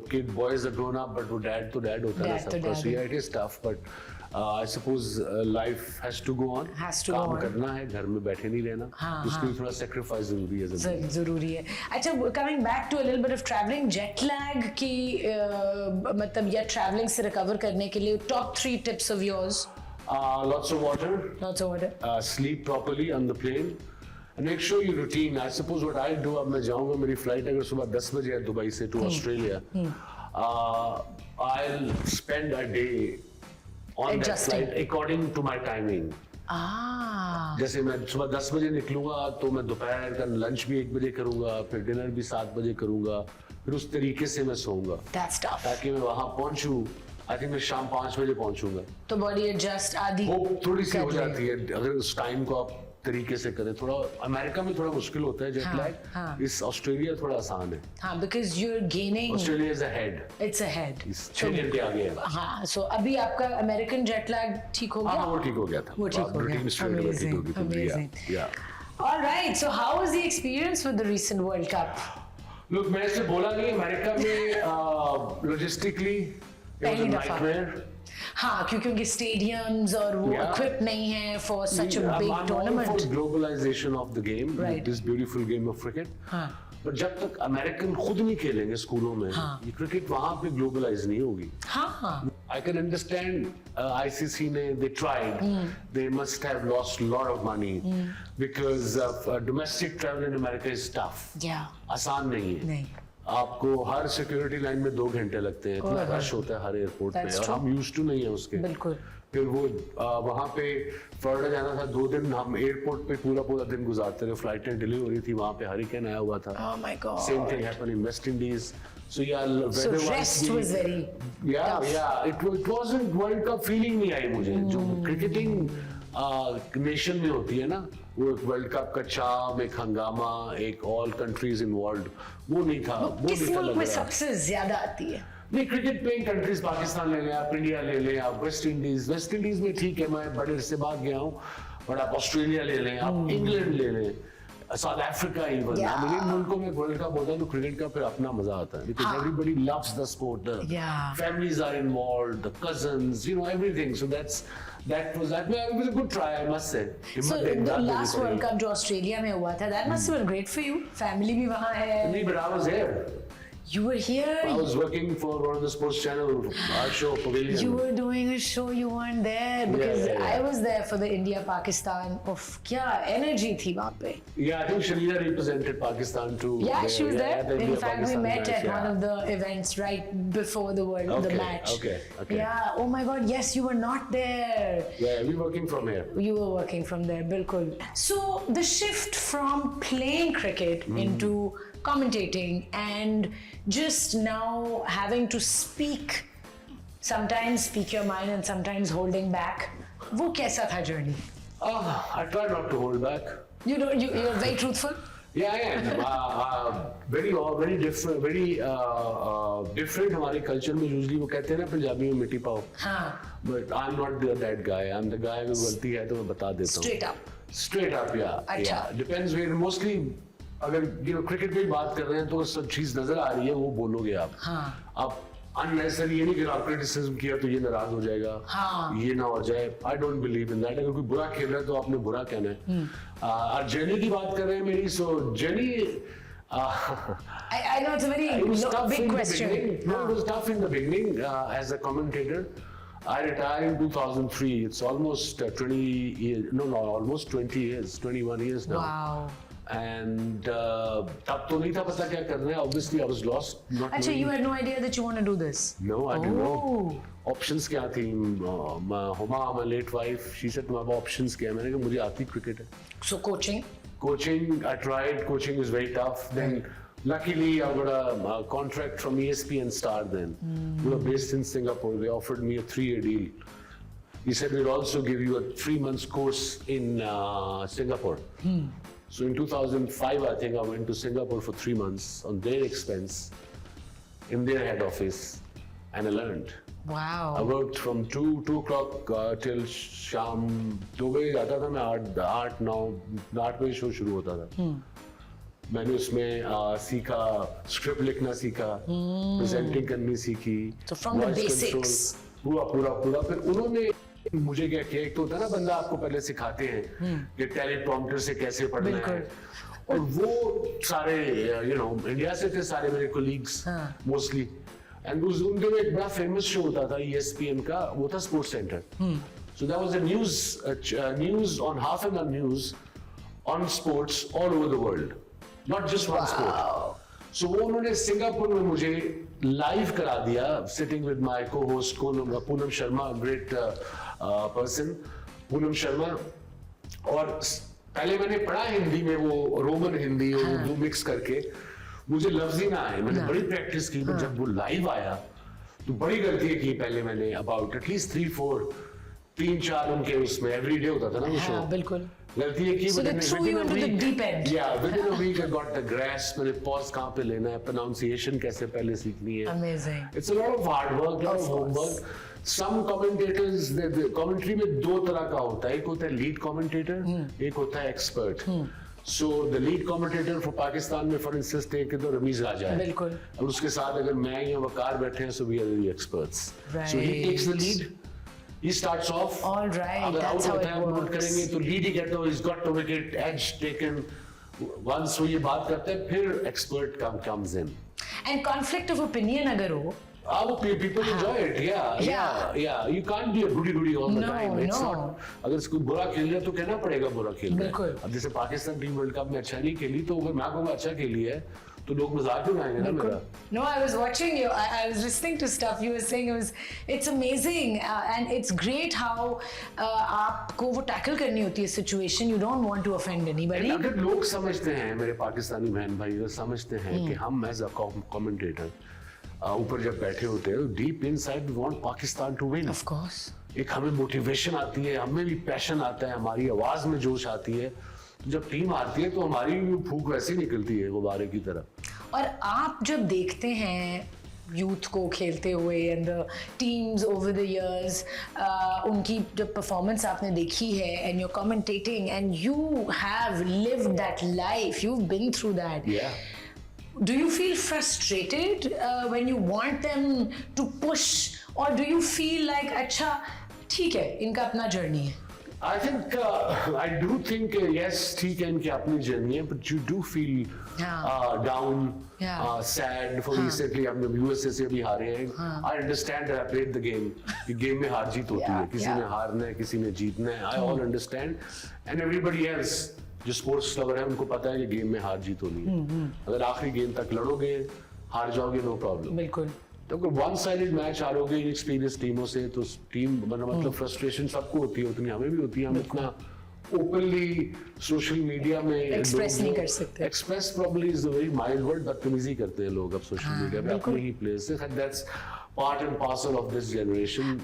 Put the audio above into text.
kid boys are grown up, but वो dad to dad होता है ना सबका. So yeah, it is tough, but I suppose life has to go on. काम करना है, घर में बैठे नहीं रहना. उसके लिए थोड़ा sacrifice जरूरी है. जरूरी है. अच्छा, coming back to a little bit of traveling, jet lag की मतलब या traveling से recover करने के लिए top 3 tips of yours. Lots of water. Lots of water. Sleep properly on the plane. And make sure you routine. I suppose what I do, अब मैं जाऊँगा, मेरी flight अगर सुबह 10 बजे है दुबई से to Australia, I'll spend a day on that flight according to my timing. जैसे मैं सुबह 10 बजे निकलूंगा तो मैं दोपहर का लंच भी 1 बजे करूंगा, फिर डिनर भी 7 बजे करूंगा, फिर उस तरीके से मैं सोऊंगा ताकि मैं वहां पहुंचूं. आई थिंक मैं शाम 5 बजे पहुंचूंगा. तो बॉडी एडजस्ट आदि वो थोड़ी सी हो जाती है अगर उस टाइम को आप तरीके से करें. थोड़ा अमेरिका में थोड़ा मुश्किल होता है जेट लैग. इस ऑस्ट्रेलिया थोड़ा आसान है. हाँ, because you are gaining. Australia is ahead. It's ahead. 6 घंटे आगे है. हाँ, सो अभी आपका अमेरिकन जेट लैग ठीक हो गया. हाँ, वो ठीक हो गया था. वो ठीक हो गया. Amazing. All right. So how was the experience with the recent World Cup? Look, मैंने से बोला नहीं, अमेरिका में logistically it was a nightmare. हाँ, क्योंकि उनके स्टेडियम्स और वो equipped नहीं है for such a big tournament. I'm all for globalization of the game, this beautiful game of cricket. पर जब तक अमेरिकन खुद नहीं खेलेंगे स्कूलों में, ये क्रिकेट वहाँ पे ग्लोबलाइज नहीं होगी. I can understand ICC ने they tried, they must have lost a lot of money because domestic travel in America is tough. आसान नहीं है. आपको हर सिक्योरिटी लाइन में 2 घंटे लगते हैं. इतना रश होता है हर एयरपोर्ट पे और हम यूज्ड टू नहीं है उसके. बिल्कुल. फिर वो वहाँ पे फ्लोरिडा जाना था, 2 दिन हम एयरपोर्ट पे पूरा दिन गुजारते रहे. फ्लाइटें डिले हो रही थी, वहाँ पे हरिकेन आया हुआ था. Oh my God. Same thing happened in West Indies. So rest was very tough. It wasn't World Cup feeling नहीं आई मुझे जो क्रिकेटिंग नेशन में होती है ना. वो एक वर्ल्ड कप का चार्म, एक हंगामा, एक ऑल कंट्रीज इन्वॉल्व, वो नहीं था. वो किस मुल्क में सबसे ज्यादा आती है? नहीं, क्रिकेट प्लेइंग कंट्रीज पाकिस्तान ले लें आप, इंडिया ले लें आप, वेस्ट इंडीज में ठीक है, मैं बड़े से बाद गया हूँ, बट आप ऑस्ट्रेलिया ले लें आप, इंग्लैंड ले लें, साउथ अफ्रीका इवन. इन मुल्कों में वर्ल्ड कप होता है तो क्रिकेट का फिर अपना मजा आता है because everybody loves the sport. The families are involved, the cousins, everything. So that was a good try, I must say. So the last World Cup जो ऑस्ट्रेलिया में हुआ था, that must have been great for you. Family भी वहाँ है. नहीं, but I was here. You were here. I was working for one of the sports channel, our show Pavilion. You were doing a show. You weren't there because I was there for the India Pakistan. Of क्या energy थी वहाँ पे. Yeah, I think Shalina represented Pakistan too. Yeah, she was there. In fact, we met at one of the events right before the match. Okay. Yeah. Oh my God. Yes, you were not there. Yeah, we were working from here. You were working from there, बिल्कुल. So the shift from playing cricket into commentating and just now having to sometimes speak your mind and sometimes holding back, वो कैसा था journey? I try not to hold back. You're very truthful? Yeah, I am. Very different, different हमारे culture में usually वो कहते हैं ना पंजाबी में मिट्टी पाओ. But I'm not that guy. I'm the guy अगर गलती है तो मैं बता देता हूँ. Straight up, yeah. अच्छा. Depends where mostly. अगर क्रिकेट की बात कर रहे हैं तो सब चीज नजर आ रही है, वो बोलोगे आप. आप अननेसेसरी ये नहीं कि आप क्रिटिसिज्म किया तो ये नाराज हो जाएगा, ये ना हो जाए. I don't believe in that. अगर कोई बुरा खेल रहा है तो आपने बुरा कहना है. और जर्नी की बात कर रहे हैं मेरी, सो journey I know it's a very big question. No, it was tough in the beginning as a commentator. I retired in 2003. It's almost 20 years. No, almost 20 years, 21 years now. Wow. And तब तो नहीं था पता क्या करना है. Obviously, I was lost. Actually, you had no idea that you want to do this. No, I didn't know. Options क्या थी? Huma, my late wife, she said तुम्हारे options क्या है? मैंने कहा मुझे आती cricket है. So coaching, I tried. Coaching was very tough. Then luckily, I got a contract from ESPN Star. Then we were based in Singapore. They offered me a 3-year deal. He said we'll also give you a 3 months course in Singapore. So in 2005, I think I went to Singapore for 3 months on their expense in their head office, and I learned. Wow. I worked from 2 o'clock till शाम 2 बजे जाता था मैं. 8 बजे show शुरू होता था. मैंने उसमें सीखा, स्क्रिप्ट लिखना सीखा, प्रेजेंटिंग करनी सीखी, So from the voice basics. control, पूरा फिर उन्होंने मुझे क्या किया, एक तो होता है ना बंदा आपको पहले सिखाते हैं कि टेलीप्रॉम्प्टर से कैसे पढ़ना है, और वो सारे इंडिया से थे सारे मेरे कोलीग्स मोस्टली, एंड उन दिनों एक बड़ा फेमस शो होता था ESPN का, वो था sports center. So that was a news on half an hour news on sports all over the world, not just one sport. So वो उन्होंने सिंगापुर में मुझे लाइव करा दिया, sitting with my co host Poonam Sharma, great person Poonam Sharma. और पहले मैंने पढ़ा हिंदी में, वो रोमन हिंदी और उर्दू मिक्स करके, मुझे लफ्ज ही ना आए, मैंने बड़ी प्रैक्टिस की, पर जब वो लाइव आया तो बड़ी गलतियां की पहले मैंने, अबाउट एटलीस्ट 3-4 उनके उसमें एवरीडे होता था ना वो शो. बिल्कुल. गलती है कि So they threw you into the deep end. within a week I got the grasp. मैंने pause कहाँ पे लेना है, pronunciation कैसे पहले सीखनी है. Amazing. It's a lot of hard work, lot of homework. Some commentators, the commentary में दो तरह का होता है, एक होता है lead commentator, एक होता है expert. So the lead commentator for Pakistan में for instance take तो रमीज राजा है. बिल्कुल. और उसके साथ अगर मैं या वकार बैठे हैं, so we are the experts. So he takes the lead. He starts off. All right, that's how it works. करेंगे तो लीड ही कहते हो, he's got to make it edge taken. Once वो ये बात करते हैं, फिर expert comes in. And conflict of opinion अगर हो, People enjoy it, yeah. You can't be a goody all the time. It's not. अगर इसको बुरा खेल रहा है तो कहना पड़ेगा बुरा खेल रहा है. बिल्कुल. अब जैसे पाकिस्तान टीम वर्ल्ड कप में अच्छा नहीं खेली, तो अगर मैं कहूँगा अच्छा खेली है, तो लोग मजाक क्यों उड़ाएंगे ना मेरा? No, I was watching you. I was listening to stuff you were saying. It's amazing and it's great how आपको वो tackle करनी होती है situation. You don't want to offend anybody. अगर लोग समझते हैं, मेरे पाकिस्तानी बहन भाई अगर समझते हैं कि हम एज अ कमेंटेटर ऊपर जब बैठे होते हैं, deep inside we want Pakistan to win. Of course. एक हमें मोटिवेशन आती है, हमें भी पैशन आता है, हमारी आवाज में जोश आती है. तो जब टीम आती है तो हमारी भी फूंक वैसे ही निकलती है गुब्बारे की तरह. और आप जब देखते हैं यूथ को खेलते हुए and the teams over the years, उनकी जब परफॉर्मेंस आपने देखी है and you are commentating and you have lived that life, you have been through that. Do you feel frustrated when you want them to push, or do you feel like अच्छा ठीक है इनका अपना journey है? I think I do think yes, ठीक है इनकी अपनी जर्नी है, but you do feel down, sad. For recently हम जब USA से भी हारे हैं, I understand that I played the game. कि गेम में हार जीत होती है, किसी ने हारना है, किसी ने जीतना है. I all understand, and everybody else जो स्पोर्ट्स लवर है उनको पता है कि गेम में हार जीत होनी है. अगर आखिरी गेम तक लड़ोगे, हार जाओगे, नो प्रॉब्लम. बिल्कुल. तो अगर वन साइडेड मैच हारोगे इनएक्सपीरियंस टीमों से, तो टीम मतलब फ्रस्ट्रेशन सबको होती है, उतनी हमें भी होती है. हम इतना ओपनली सोशल मीडिया में एक्सप्रेस नहीं कर सकते. Express probably is a very mild word, बदतमीजी करते हैं लोग अब सोशल मीडिया पे अपने ही प्लेस से. That's part and parcel of this generation.